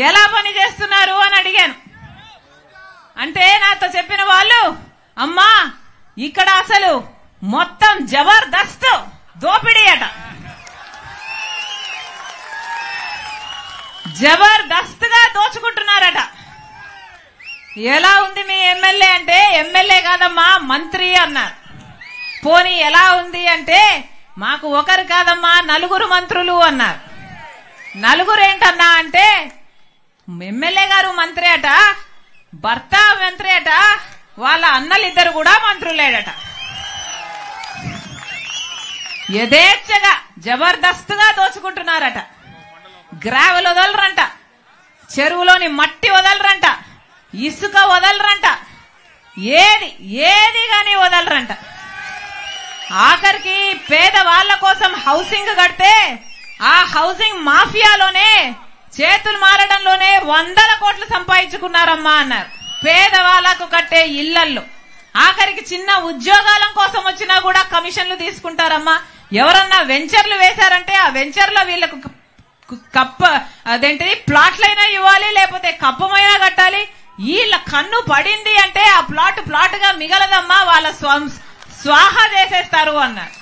ఎలా పని చేస్తున్నారు అని అడిగాను. అంటే నాతో చెప్పిన వాళ్ళు, అమ్మా ఇక్కడ అసలు మొత్తం జబర్దస్త్ దోపిడీ అట, జబర్దస్త్ గా దోచుకుంటున్నారట. ఎలా ఉంది మీ ఎమ్మెల్యే అంటే, ఎమ్మెల్యే కాదమ్మా మంత్రి అన్నారు. పోనీ ఎలా ఉంది అంటే, మాకు ఒకరు కాదమ్మా 4 మంత్రులు అన్నారు. 4 ఏంటన్నా అంటే, ఎమ్మెల్యే గారు మంత్రి అట, భర్త మంత్రి అట, వాళ్ళ అన్నలిద్దరు కూడా మంత్రులేడట. యథేచ్ఛగా జబర్దస్త్ గా దోచుకుంటున్నారట. గ్రావెల్ వదలరంట, చెరువులోని మట్టి వదలరంట, ఇసుక వదలరంట, ఏది గాని వదలరంట. ఆఖరికి పేదవాళ్ల కోసం హౌసింగ్ కడితే ఆ హౌసింగ్ మాఫియాలోనే చేతులు మారడంలోనే 100 కోట్లు సంపాదించుకున్నారమ్మా అన్నారు. పేదవాళ్లకు కట్టే ఇళ్లల్లో ఆఖరికి చిన్న ఉద్యోగాల కోసం వచ్చినా కూడా కమిషన్లు తీసుకుంటారమ్మా. ఎవరన్నా వెంచర్లు వేశారంటే ఆ వెంచర్లో వీళ్లకు అదేంటిది ప్లాట్లైనా ఇవ్వాలి, లేకపోతే కప్పమైనా కట్టాలి. వీళ్ళ కన్ను పడింది అంటే ఆ ప్లాట్ గా మిగలదమ్మా, వాళ్ళ స్వాహా చేసేస్తారు అన్నారు.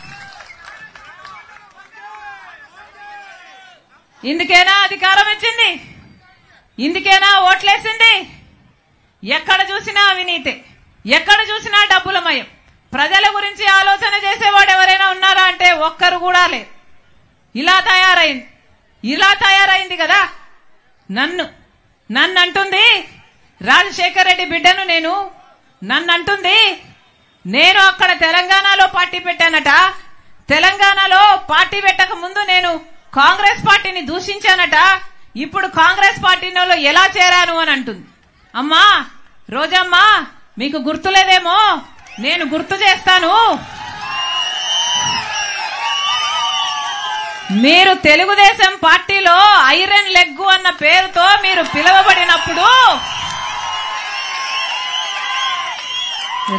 ఇందుకేనా అధికారం ఇచ్చింది? ఇందుకేనా ఓట్లేసింది? ఎక్కడ చూసినా అవినీతి, ఎక్కడ చూసినా డబ్బులమయం. ప్రజల గురించి ఆలోచన చేసేవాడు ఎవరైనా ఉన్నారా అంటే ఒక్కరు కూడా లేదు. ఇలా తయారైంది కదా. నన్ను అంటుంది రాజశేఖర్ రెడ్డి బిడ్డను నన్ను అంటుంది నేను అక్కడ తెలంగాణలో పార్టీ పెట్టానట, తెలంగాణలో పార్టీ పెట్టక ముందు నేను కాంగ్రెస్ పార్టీని దూషించానట, ఇప్పుడు కాంగ్రెస్ పార్టీలో ఎలా చేరాను అని అంటుంది. అమ్మా రోజమ్మా, మీకు గుర్తులేదేమో, నేను గుర్తు చేస్తాను. మీరు తెలుగుదేశం పార్టీలో ఐరన్ లెగ్ అన్న పేరుతో మీరు పిలువబడినప్పుడు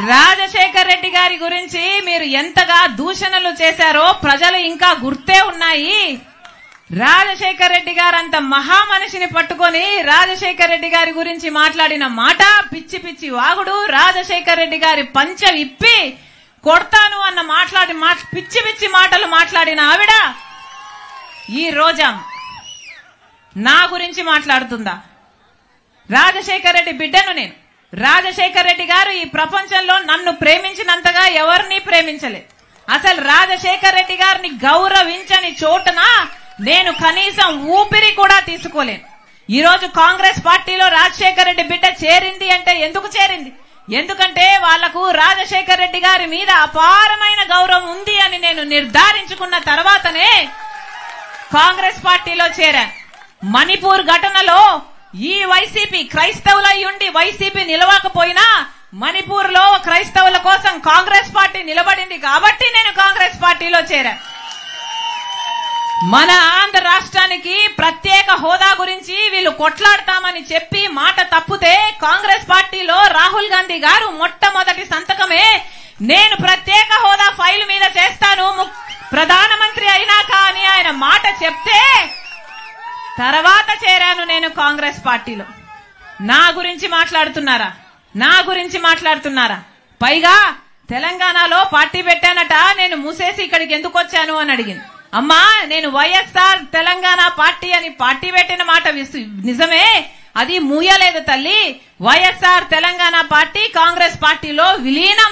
రాజశేఖర్ రెడ్డి గారి గురించి మీరు ఎంతగా దూషణలు చేశారో ప్రజలు ఇంకా గుర్తే ఉన్నాయి. రాజశేఖర్ రెడ్డి గారు అంత మహామనిషిని పట్టుకొని రాజశేఖర్ రెడ్డి గారి గురించి మాట్లాడిన మాట పిచ్చి వాగుడు. రాజశేఖర్ రెడ్డి గారి పంచ విప్పి కొడతాను అన్న పిచ్చి మాటలు మాట్లాడిన ఆవిడ ఈ రోజా నా గురించి మాట్లాడుతుందా? రాజశేఖర్ రెడ్డి బిడ్డను నేను. రాజశేఖర్ రెడ్డి గారు ఈ ప్రపంచంలో నన్ను ప్రేమించినంతగా ఎవరిని ప్రేమించలేదు. అసలు రాజశేఖర్ రెడ్డి గారిని గౌరవించని చోటున నేను కనీసం ఊపిరి కూడా తీసుకోలేను. ఈ రోజు కాంగ్రెస్ పార్టీలో రాజశేఖర్ రెడ్డి బిడ్డ చేరింది అంటే ఎందుకు చేరింది? ఎందుకంటే వాళ్లకు రాజశేఖర్ రెడ్డి గారి మీద అపారమైన గౌరవం ఉంది అని నేను నిర్ధారించుకున్న తర్వాతనే కాంగ్రెస్ పార్టీలో చేరాను. మణిపూర్ ఘటనలో ఈ వైసీపీ క్రైస్తవులయ్యుండి వైసీపీ నిలవకపోయినా మణిపూర్ లో క్రైస్తవుల కోసం కాంగ్రెస్ పార్టీ నిలబడింది కాబట్టి నేను కాంగ్రెస్ పార్టీలో చేరాను. మన ఆంధ్ర రాష్ట్రానికి ప్రత్యేక హోదా గురించి వీళ్ళు కొట్లాడతామని చెప్పి మాట తప్పితే కాంగ్రెస్ పార్టీలో రాహుల్ గాంధీ గారు మొట్టమొదటి సంతకమే నేను ప్రత్యేక హోదా ఫైల్ మీద చేస్తాను ప్రధానమంత్రి అయినాక అని ఆయన మాట చెప్తే తర్వాత చేరాను నేను కాంగ్రెస్ పార్టీలో. నా గురించి మాట్లాడుతున్నారా? పైగా తెలంగాణలో పార్టీ పెట్టానట, నేను మూసేసి ఇక్కడికి ఎందుకు వచ్చాను అని అడిగింది. అమ్మా నేను వైఎస్ఆర్ తెలంగాణ పార్టీ అని పార్టీ పెట్టిన మాట నిజమే, అది మూయలేదు తల్లి. వైఎస్ఆర్ తెలంగాణ పార్టీ కాంగ్రెస్ పార్టీలో విలీనం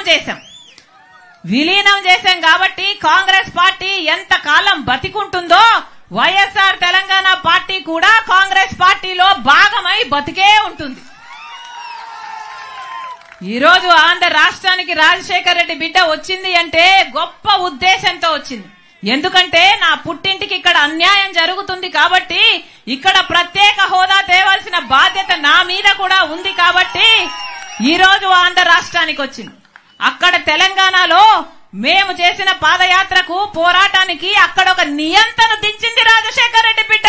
చేశాం కాబట్టి కాంగ్రెస్ పార్టీ ఎంత కాలం బతికుంటుందో వైఎస్ఆర్ తెలంగాణ పార్టీ కూడా కాంగ్రెస్ పార్టీలో భాగమై బతికే ఉంటుంది. ఈరోజు ఆంధ్ర రాష్ట్రానికి రాజశేఖర్ రెడ్డి బిడ్డ వచ్చింది అంటే గొప్ప ఉద్దేశంతో వచ్చింది. ఎందుకంటే నా పుట్టింటికి ఇక్కడ అన్యాయం జరుగుతుంది కాబట్టి ఇక్కడ ప్రత్యేక హోదా తేవాల్సిన బాధ్యత నా మీద కూడా ఉంది కాబట్టి ఈరోజు ఆంధ్ర రాష్ట్రానికి వచ్చింది. అక్కడ తెలంగాణలో మేము చేసిన పాదయాత్రకు పోరాటానికి అక్కడ ఒక నియంత్రణ దించింది రాజశేఖర్ రెడ్డి బిడ్డ.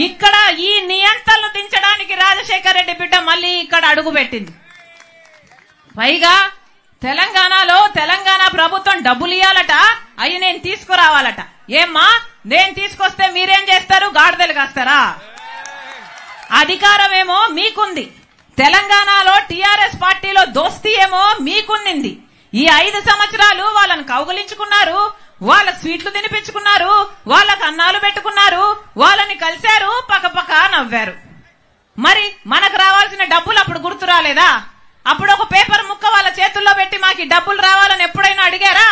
ఇక్కడ ఈ నియంత్రణలు దించడానికి రాజశేఖర్ రెడ్డి బిడ్డ మళ్ళీ ఇక్కడ అడుగు పెట్టింది. పైగా తెలంగాణలో తెలంగాణ ప్రభుత్వం డబ్బులు ఇవ్వాలట, అవి నేను తీసుకురావాలట. ఏమ్మా నేను తీసుకొస్తే మీరేం చేస్తారు? గాడిదలు కాస్తారా? అధికారమేమో మీకుంది, తెలంగాణలో టీఆర్ఎస్ పార్టీలో దోస్తీ ఏమో మీకుంది. ఈ 5 సంవత్సరాలు వాళ్ళని కౌగులించుకున్నారు, వాళ్ళ స్వీట్లు తినిపించుకున్నారు, వాళ్ళకు అన్నాలు పెట్టుకున్నారు, వాళ్ళని కలిశారు, పక్కపక్క నవ్వారు. మరి మనకు రావాల్సిన డబ్బులు అప్పుడు గుర్తు రాలేదా? అప్పుడు ఒక పేపర్ ముక్క వాళ్ళ చేతుల్లో పెట్టి మాకు డబ్బులు రావాలని ఎప్పుడైనా అడిగారా?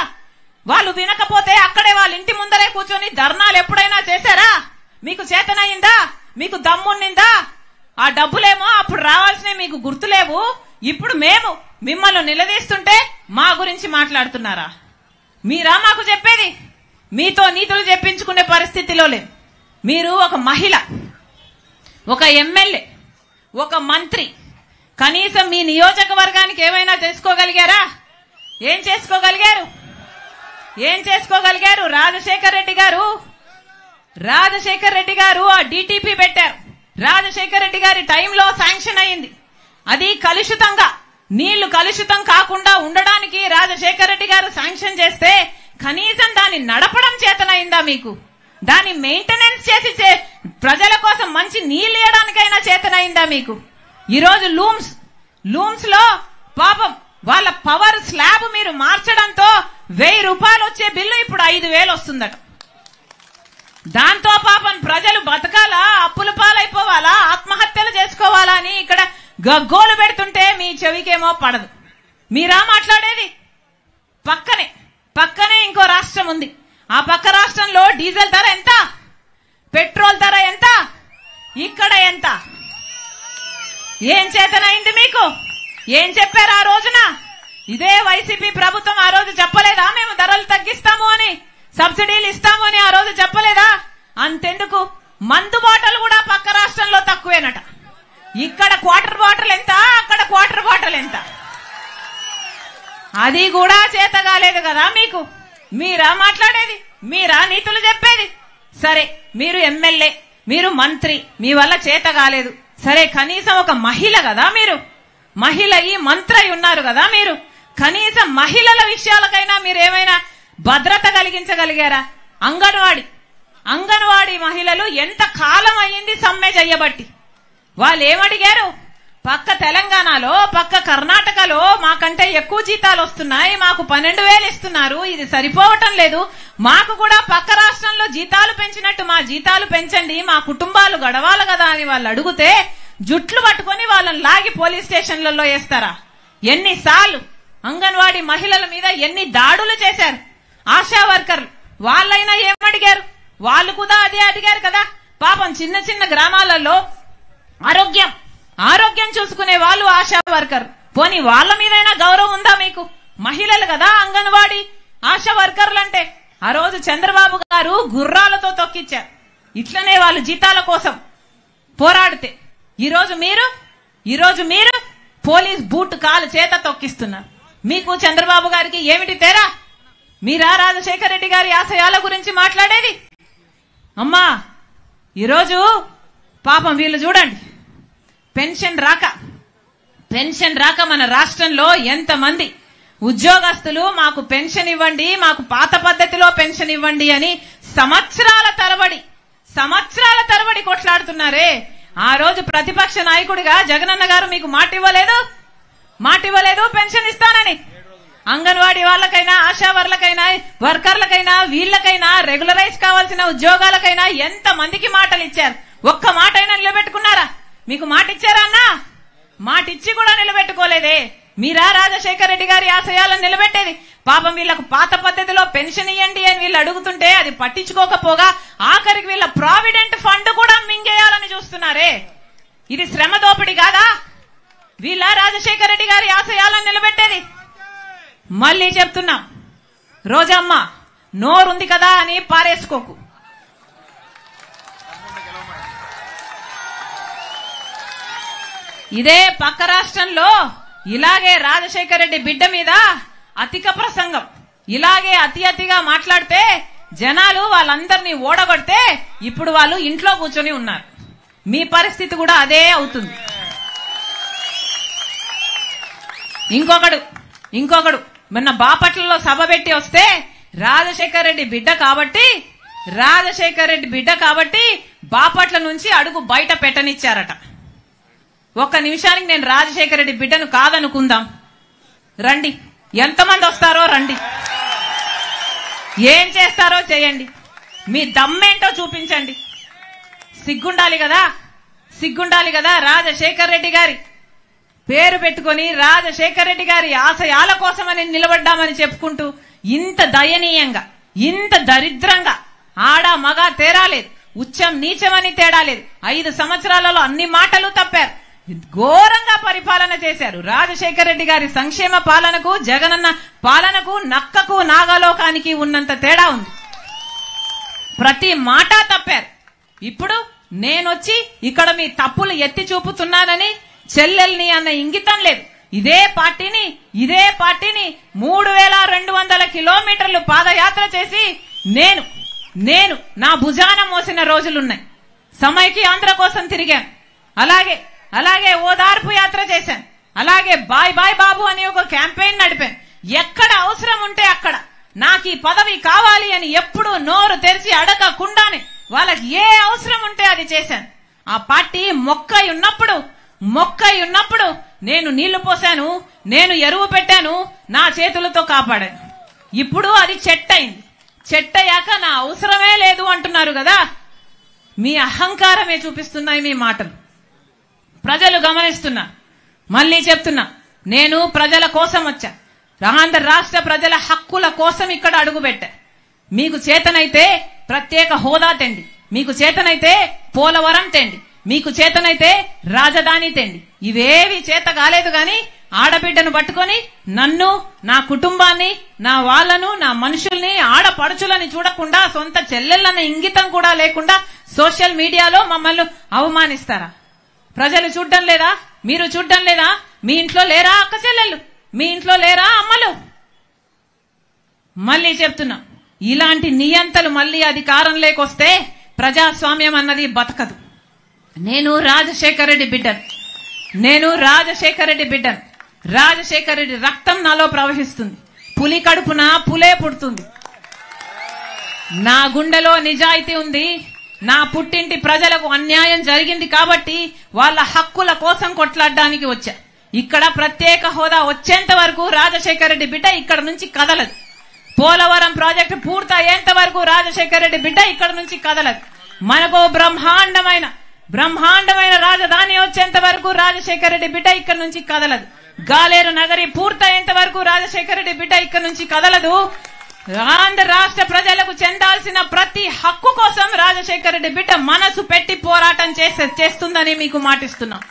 వాళ్ళు వినకపోతే అక్కడే వాళ్ళ ఇంటి ముందరే కూర్చొని ధర్నాలు ఎప్పుడైనా చేశారా? మీకు చేతనయిందా? మీకు దమ్మున్నిందా? ఆ డబ్బులేమో అప్పుడు రావాల్సినవి మీకు గుర్తులేవు. ఇప్పుడు మేము మిమ్మల్ని నిలదీస్తుంటే మా గురించి మాట్లాడుతున్నారా? మీరా మాకు చెప్పేది? మీతో నీతులు చెప్పించుకునే పరిస్థితిలో లేదు. మీరు ఒక మహిళ, ఒక ఎమ్మెల్యే, ఒక మంత్రి, కనీసం మీ నియోజకవర్గానికి ఏమైనా చేసుకోగలిగారా? ఏం చేసుకోగలిగారు? ఏం చేసుకోగలిగారు? రాజశేఖర్ రెడ్డి గారు ఆ డిటిపి పెట్టారు. రాజశేఖర్ రెడ్డి గారి టైంలో శాంక్షన్ అయింది. అది కలుషితంగా, నీళ్లు కలుషితం కాకుండా ఉండడానికి రాజశేఖర్ రెడ్డి గారు శాంక్షన్ చేస్తే కనీసం దాన్ని నడపడం చేతనైందా మీకు? దాన్ని మెయింటెనెన్స్ చేసి ప్రజల కోసం మంచి నీళ్లు ఇవ్వడానికైనా చేతనైందా మీకు? ఈరోజు లూమ్స్ లో పాపం వాళ్ళ పవర్ స్లాబ్ మీరు మార్చడంతో 1000 రూపాయలు వచ్చే బిల్లు ఇప్పుడు 5000 వస్తుందట. దాంతో పాపం ప్రజలు బతకాలా, అప్పుల పాలైపోవాలా, ఆత్మహత్యలు చేసుకోవాలా అని ఇక్కడ గగ్గోలు పెడుతుంటే మీ చెవికేమో పడదు. మీరా మాట్లాడేది? పక్కనే ఇంకో రాష్ట్రం ఉంది. ఆ పక్క రాష్ట్రంలో డీజిల్ ధర ఎంత, పెట్రోల్ ధర ఎంత, ఇక్కడ ఎంత? ఏం చేతనైంది మీకు? ఏం చెప్పారు ఆ రోజున? ఇదే వైసీపీ ప్రభుత్వం ఆ రోజు చెప్పలేదా మేము ధరలు తగ్గిస్తాము అని, సబ్సిడీలు ఇస్తాము అని ఆ రోజు చెప్పలేదా? అంతెందుకు, మందు బాటలు కూడా పక్క రాష్ట్రంలో తక్కువేనట. ఇక్కడ క్వార్టర్ బాటిల్ ఎంత, అక్కడ క్వార్టర్ బాటిల్ ఎంత? అది కూడా చేత కాలేదు కదా మీకు? మీరా మాట్లాడేది? మీరా నీతులు చెప్పేది? సరే, మీరు ఎమ్మెల్యే, మీరు మంత్రి, మీ వల్ల చేత కాలేదు. సరే, కనీసం ఒక మహిళ కదా మీరు, మహిళ ఈ మంత్రి ఉన్నారు కదా మీరు, కనీసం మహిళల విషయాలకైనా మీరు ఏమైనా భద్రత కలిగించగలిగారా? అంగన్వాడీ మహిళలు ఎంత కాలం అయ్యింది సమ్మె చెయ్యబట్టి? వాళ్ళు ఏమడిగారు? పక్క తెలంగాణలో, పక్క కర్ణాటకలో మాకంటే ఎక్కువ జీతాలు వస్తున్నాయి, మాకు 12,000 ఇస్తున్నారు, ఇది సరిపోవటం లేదు, మాకు కూడా పక్క రాష్ట్రంలో జీతాలు పెంచినట్టు మా జీతాలు పెంచండి, మా కుటుంబాలు గడవాలి కదా అని వాళ్ళు అడిగితే జుట్లు పట్టుకొని వాళ్ళని లాగి పోలీస్ స్టేషన్లలో వేస్తారా? ఎన్నిసార్లు అంగన్వాడీ మహిళల మీద ఎన్ని దాడులు చేశారు ఆశా వర్కర్లు? వాళ్ళైనా ఏమడిగారు? వాళ్ళు కూడా అదే అడిగారు కదా. పాపం చిన్న చిన్న గ్రామాలలో ఆరోగ్యం చూసుకునే వాళ్ళు ఆశా వర్కర్, పోనీ వాళ్ళ మీదైనా గౌరవం ఉందా మీకు? మహిళలు కదా అంగన్వాడీ ఆశా వర్కర్లు అంటే. ఆ రోజు చంద్రబాబు గారు గుర్రాలతో తొక్కిచ్చారు, ఇట్లనే వాళ్ళు జీతాల కోసం పోరాడితే. ఈరోజు మీరు పోలీస్ బూట్ కాలు చేత తొక్కిస్తున్నారు. మీకు చంద్రబాబు గారికి ఏమిటి తేడా? మీరా రాజశేఖర్ రెడ్డి గారి ఆశయాల గురించి మాట్లాడేది? అమ్మా, ఈరోజు పాపం వీళ్ళు చూడండి, పెన్షన్ రాక మన రాష్ట్రంలో ఎంతమంది ఉద్యోగస్తులు మాకు పెన్షన్ ఇవ్వండి, మాకు పాత పద్ధతిలో పెన్షన్ ఇవ్వండి అని సంవత్సరాల తరబడి కొట్లాడుతున్నారే. ఆ రోజు ప్రతిపక్ష నాయకుడిగా జగనన్న గారు మీకు మాట ఇవ్వలేదు పెన్షన్ ఇస్తానని. అంగన్వాడీ వాళ్ళకైనా, ఆశా వర్కర్లకైనా, వీళ్ళకైనా, రెగ్యులరైజ్ కావాల్సిన ఉద్యోగాలకైనా ఎంత మందికి మాటలు ఇచ్చారు? ఒక్క మాట అయినా నిలబెట్టుకున్నారా? మీకు మాట ఇచ్చారా అన్నా? మాట ఇచ్చి కూడా నిలబెట్టుకోలేదే. మీరా రాజశేఖర్ రెడ్డి గారి ఆశయాలను నిలబెట్టేది? పాపం వీళ్లకు పాత పద్ధతిలో పెన్షన్ ఇవ్వండి అని వీళ్ళు అడుగుతుంటే అది పట్టించుకోకపోగా ఆఖరికి వీళ్ళ ప్రావిడెంట్ ఫండ్ కూడా మింగేయాలని చూస్తున్నారే. ఇది శ్రమ దోపిడీ కాదా? వీళ్ళ రాజశేఖర్ రెడ్డి గారి ఆశయాలను నిలబెట్టేది? మళ్ళీ చెప్తున్నా, రోజమ్మ నోరుంది కదా అని పారేసుకోకు. ఇదే పక్క రాష్ట్రంలో ఇలాగే రాజశేఖర్ రెడ్డి బిడ్డ మీద అధిక ప్రసంగం, ఇలాగే అతిగా మాట్లాడితే జనాలు వాళ్ళందరినీ ఓడగొడితే ఇప్పుడు వాళ్ళు ఇంట్లో కూర్చొని ఉన్నారు. మీ పరిస్థితి కూడా అదే అవుతుంది. ఇంకొకడు మొన్న బాపట్లలో సభ పెట్టి వస్తే రాజశేఖర్ రెడ్డి బిడ్డ కాబట్టి రాజశేఖర్ రెడ్డి బిడ్డ కాబట్టి బాపట్ల నుంచి అడుగు బయట పెట్టనిచ్చారట. ఒక్క నిమిషానికి నేను రాజశేఖర్ రెడ్డి బిడ్డను కాదనుకుందాం. రండి, ఎంతమంది వస్తారో రండి, ఏం చేస్తారో చేయండి, మీ దమ్మేంటో చూపించండి. సిగ్గుండాలి కదా, సిగ్గుండాలి కదా. రాజశేఖర్ రెడ్డి గారి పేరు పెట్టుకొని రాజశేఖర్ రెడ్డి గారి ఆశయాల కోసమని నిలబడ్డామని చెప్పుకుంటూ ఇంత దయనీయంగా, ఇంత దరిద్రంగా, ఆడ మగ తేడా లేదు, ఉచ్చం నీచమని తేడా లేదు, 5 సంవత్సరాలలో అన్ని మాటలు తప్పారు, ఘోరంగా పరిపాలన చేశారు. రాజశేఖర్ రెడ్డి గారి సంక్షేమ పాలనకు జగనన్న పాలనకు నక్కకు నాగలోకానికి ఉన్నంత తేడా ఉంది. ప్రతి మాట తప్పారు. ఇప్పుడు నేనొచ్చి ఇక్కడ మీ తప్పులు ఎత్తి చూపుతున్నానని చెల్లెల్ని అన్న ఇంగితం లేదు. ఇదే పార్టీని 3200 కిలోమీటర్లు పాదయాత్ర చేసి నేను నా భుజాన మోసిన రోజులున్నాయి. సమైక్య ఆంధ్ర కోసం తిరిగాను, అలాగే ఓదార్పు యాత్ర చేశాను, అలాగే బాయ్ బాయ్ బాబు అని ఒక క్యాంపెయిన్ నడిపాను. ఎక్కడ అవసరం ఉంటే అక్కడ నాకు ఈ పదవి కావాలి అని ఎప్పుడు నోరు తెరిచి అడగకుండానే వాళ్ళకి ఏ అవసరం ఉంటే అది చేశాను. ఆ పార్టీ మొక్కై ఉన్నప్పుడు నేను నీళ్లు పోశాను, నేను ఎరువు పెట్టాను, నా చేతులతో కాపాడాను. ఇప్పుడు అది చెట్టయింది. చెట్టయ్యాక నా అవసరమే లేదు అంటున్నారు కదా. మీ అహంకారమే చూపిస్తున్నాయి మీ మాటలు. ప్రజలు గమనిస్తున్నా. మళ్ళీ చెప్తున్నా, నేను ప్రజల కోసం వచ్చా. ఆంధ్ర రాష్ట్ర ప్రజల హక్కుల కోసం ఇక్కడ అడుగుపెట్టా. మీకు చేతనైతే ప్రత్యేక హోదా తెండి, మీకు చేతనైతే పోలవరం తెండి, మీకు చేతనైతే రాజధాని తెండి. ఇవేవి చేత కాలేదు గాని ఆడబిడ్డను పట్టుకొని నన్ను, నా కుటుంబాన్ని, నా వాళ్లను, నా మనుషుల్ని, ఆడపడుచులని చూడకుండా, సొంత చెల్లెళ్ళన్న ఇంగితం కూడా లేకుండా సోషల్ మీడియాలో మమ్మల్ని అవమానిస్తారా? ప్రజలు చూడ్డం లేదా? మీరు చూడ్డం లేదా? మీ ఇంట్లో లేరా అక్క చెల్లెళ్ళు? మీ ఇంట్లో లేరా అమ్మలు? మళ్ళీ చెప్తున్నా, ఇలాంటి నియంతలు మళ్ళీ అధికారం లేకొస్తే ప్రజాస్వామ్యం అన్నది బతకదు. నేను రాజశేఖర్ రెడ్డి బిడ్డను. రాజశేఖర్ రెడ్డి రక్తం నాలో ప్రవహిస్తుంది. పులి కడుపున పులే పుడుతుంది. నా గుండెలో నిజాయితీ ఉంది. నా పుట్టింటి ప్రజలకు అన్యాయం జరిగింది కాబట్టి వాళ్ళ హక్కుల కోసం కొట్లాడడానికి వచ్చా. ఇక్కడ ప్రత్యేక హోదా వచ్చేంత వరకు రాజశేఖర్ రెడ్డి బిడ్డ ఇక్కడ నుంచి కదలదు. పోలవరం ప్రాజెక్టు పూర్తయ్యేంత వరకు రాజశేఖర్ రెడ్డి బిడ్డ ఇక్కడ నుంచి కదలదు. మనకు బ్రహ్మాండమైన రాజధాని వచ్చేంత వరకు రాజశేఖర్ రెడ్డి బిడ్డ ఇక్కడ నుంచి కదలదు. గాలేరు నగరి పూర్తయ్యేంత వరకు రాజశేఖర్ రెడ్డి బిడ్డ ఇక్కడ నుంచి కదలదు. ఆంధ్ర రాష్ట్ర ప్రజలకు చెందాల్సిన ప్రతి హక్కు కోసం రాజశేఖర్ రెడ్డి బిడ్డ మనసు పెట్టి పోరాటం చేస్తుందని మీకు మాటిస్తున్నాం.